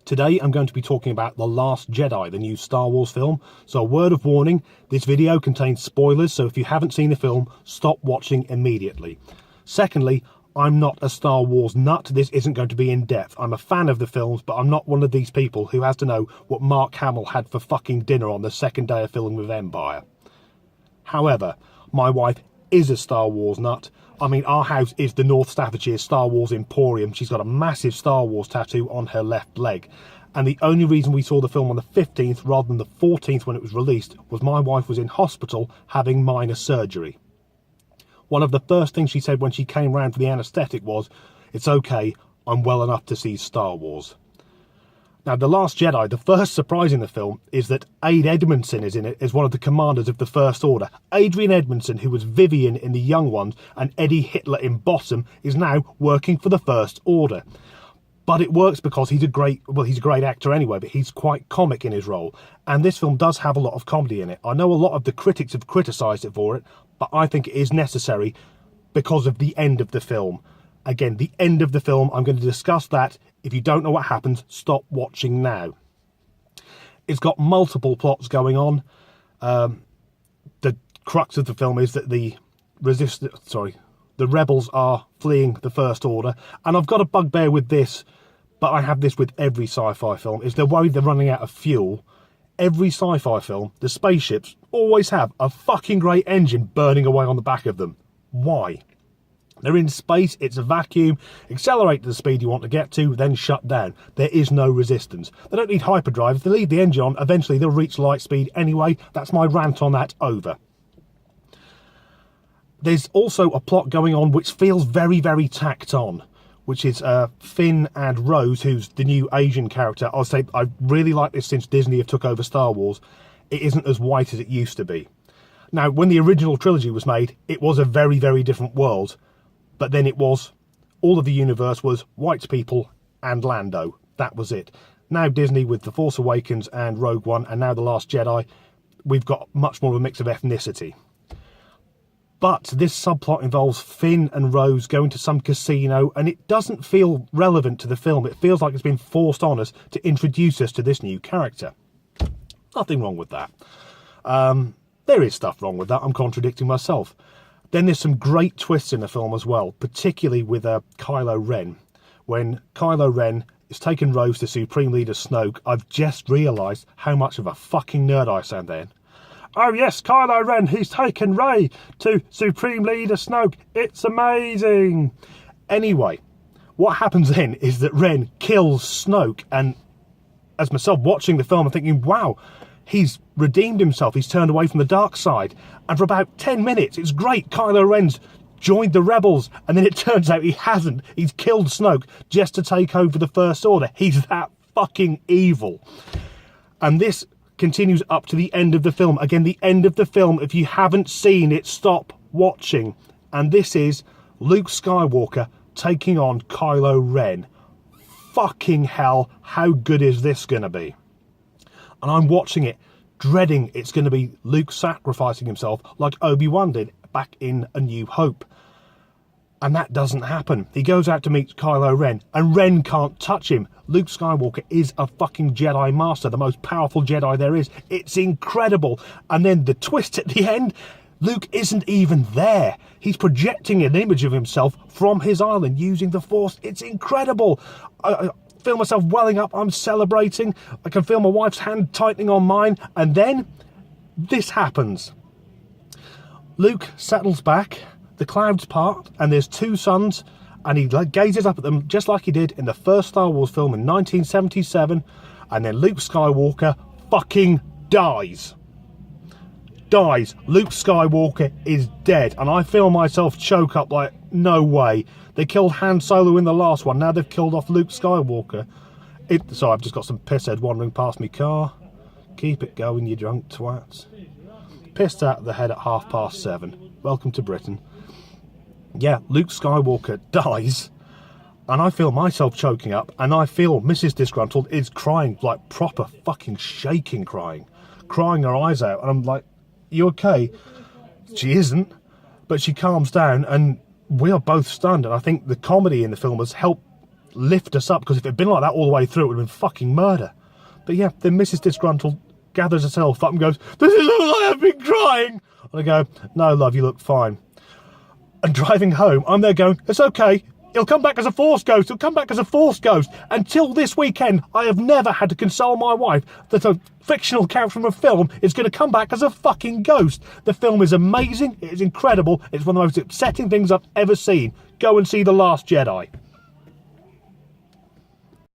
Today I'm going to be talking about The Last Jedi, the new Star Wars film. So a word of warning, this video contains spoilers, so if you haven't seen the film, stop watching immediately. Secondly, I'm not a Star Wars nut. This isn't going to be in depth. I'm a fan of the films, but I'm not one of these people who has to know what Mark Hamill had for fucking dinner on the second day of filming with Empire. However, my wife is a Star Wars nut. I mean, our house is the North Staffordshire Star Wars Emporium. She's got a massive Star Wars tattoo on her left leg. And the only reason we saw the film on the 15th rather than the 14th when it was released was my wife was in hospital having minor surgery. One of the first things she said when she came round for the anaesthetic was, "It's okay, I'm well enough to see Star Wars." Now, The Last Jedi, the first surprise in the film is that Aid Edmondson is in it as one of the commanders of the First Order. Adrian Edmondson, who was Vivian in The Young Ones and Eddie Hitler in Bottom, is now working for the First Order. But it works because he's a great actor anyway, but he's quite comic in his role. And this film does have a lot of comedy in it. I know a lot of the critics have criticised it for it, but I think it is necessary because of the end of the film. Again, the end of the film, I'm going to discuss that. If you don't know what happens, stop watching now. It's got multiple plots going on. The crux of the film is that the rebels are fleeing the First Order. And I've got a bugbear with this, but I have this with every sci-fi film, is they're worried they're running out of fuel. Every sci-fi film, the spaceships always have a fucking great engine burning away on the back of them. Why? They're in space, it's a vacuum, accelerate to the speed you want to get to, then shut down. There is no resistance. They don't need hyperdrive. If they leave the engine on, eventually they'll reach light speed anyway. That's my rant on that, over. There's also a plot going on which feels very, very tacked on, which is Finn and Rose, who's the new Asian character. I'll say I really like this since Disney have took over Star Wars. It isn't as white as it used to be. Now, when the original trilogy was made, it was a very, very different world. But then it was, all of the universe was white people and Lando. That was it. Now Disney, with The Force Awakens and Rogue One, and now The Last Jedi, we've got much more of a mix of ethnicity. But this subplot involves Finn and Rose going to some casino, and it doesn't feel relevant to the film. It feels like it's been forced on us to introduce us to this new character. Nothing wrong with that. There is stuff wrong with that. I'm contradicting myself. Then there's some great twists in the film as well, particularly with Kylo Ren. When Kylo Ren is taking Rose to Supreme Leader Snoke, I've just realised how much of a fucking nerd I sound then. Oh yes, Kylo Ren, he's taken Rey to Supreme Leader Snoke. It's amazing. Anyway, what happens then is that Ren kills Snoke, and as myself watching the film, I'm thinking, wow, he's redeemed himself. He's turned away from the dark side. And for about 10 minutes, it's great. Kylo Ren's joined the rebels. And then it turns out he hasn't. He's killed Snoke just to take over the First Order. He's that fucking evil. And this continues up to the end of the film. Again, the end of the film. If you haven't seen it, stop watching. And this is Luke Skywalker taking on Kylo Ren. Fucking hell, how good is this going to be? And I'm watching it, dreading it's going to be Luke sacrificing himself like Obi-Wan did back in A New Hope. And that doesn't happen. He goes out to meet Kylo Ren, and Ren can't touch him. Luke Skywalker is a fucking Jedi Master, the most powerful Jedi there is. It's incredible. And then the twist at the end, Luke isn't even there. He's projecting an image of himself from his island using the Force. It's incredible. I feel myself welling up. I'm celebrating. I can feel my wife's hand tightening on mine. And then this happens. Luke settles back, the clouds part, and there's two suns, and he gazes up at them just like he did in the first Star Wars film in 1977, and then Luke Skywalker fucking dies. Luke Skywalker is dead, and I feel myself choke up like, no way. They killed Han Solo in the last one, now they've killed off Luke Skywalker. Sorry, I've just got some pisshead wandering past me car. Keep it going, you drunk twats. Pissed out of the head at 7:30. Welcome to Britain. Yeah, Luke Skywalker dies, and I feel myself choking up, and I feel Mrs. Disgruntled is crying, like proper fucking shaking crying her eyes out, and I'm like, you okay? She isn't, but she calms down, and we are both stunned, and I think the comedy in the film has helped lift us up, because if it had been like that all the way through, it would have been fucking murder. But yeah, then Mrs. Disgruntled gathers herself up and goes, "Does it look like I've been crying?" And I go, "No, love, you look fine." And driving home, I'm there going, "It's okay. He'll come back as a Force ghost. He'll come back as a Force ghost." Until this weekend, I have never had to console my wife that a fictional character from a film is going to come back as a fucking ghost. The film is amazing. It is incredible. It's one of the most upsetting things I've ever seen. Go and see The Last Jedi.